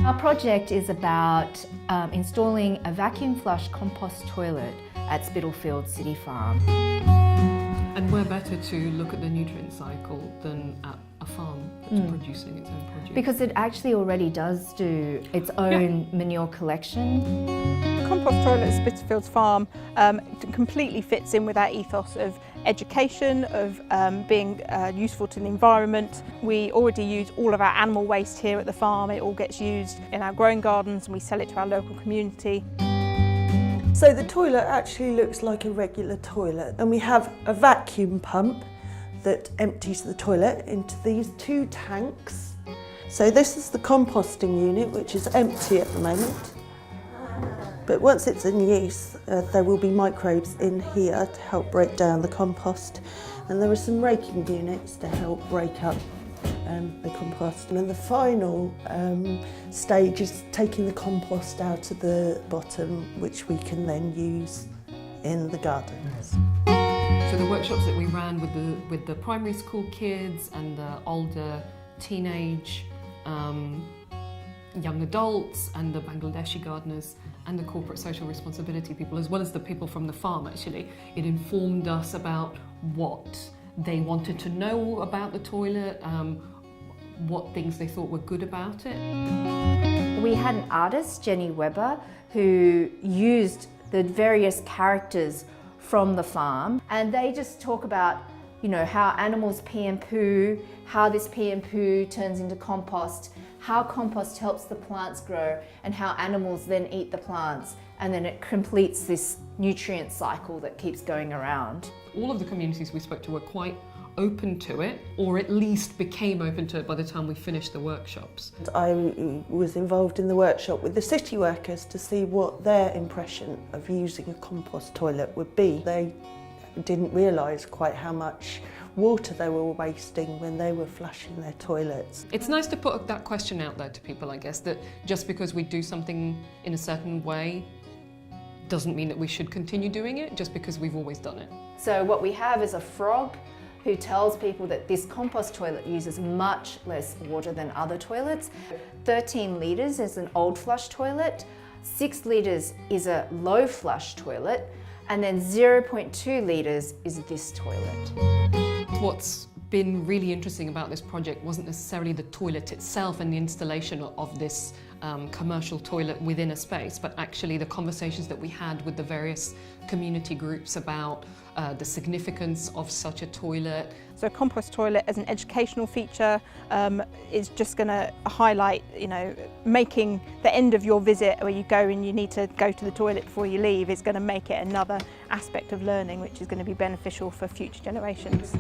Our project is about installing a vacuum flush compost toilet at Spitalfields City Farm. And where better to look at the nutrient cycle than at a farm that's producing its own produce? Because it actually already does do its own manure collection. The compost toilet at Spitalfields Farm completely fits in with our ethos of education, of being useful to the environment. We already use all of our animal waste here at the farm. It all gets used in our growing gardens and we sell it to our local community. So the toilet actually looks like a regular toilet, and we have a vacuum pump that empties the toilet into these two tanks. So this is the composting unit, which is empty at the moment. But once it's in use, there will be microbes in here to help break down the compost. And there are some raking units to help break up the compost. And then the final stage is taking the compost out of the bottom, which we can then use in the gardens. So the workshops that we ran with the primary school kids and the older teenage young adults and the Bangladeshi gardeners and the corporate social responsibility people, as well as the people from the farm actually, it informed us about what they wanted to know about the toilet, what things they thought were good about it. We had an artist, Jenny Webber, who used the various characters from the farm, and they just talk about, you know, how animals pee and poo, how this pee and poo turns into compost, how compost helps the plants grow, and how animals then eat the plants, and then it completes this nutrient cycle that keeps going around. All of the communities we spoke to were quite open to it, or at least became open to it by the time we finished the workshops. I was involved in the workshop with the city workers to see what their impression of using a compost toilet would be. They didn't realise quite how much water they were wasting when they were flushing their toilets. It's nice to put that question out there to people, I guess, that just because we do something in a certain way doesn't mean that we should continue doing it just because we've always done it. So what we have is a frog who tells people that this compost toilet uses much less water than other toilets. 13 litres is an old flush toilet, 6 litres is a low flush toilet, and then 0.2 litres is this toilet. What's been really interesting about this project wasn't necessarily the toilet itself and the installation of this commercial toilet within a space, but actually the conversations that we had with the various community groups about the significance of such a toilet. So a compost toilet as an educational feature is just going to highlight, you know, making the end of your visit where you go and you need to go to the toilet before you leave is going to make it another aspect of learning which is going to be beneficial for future generations.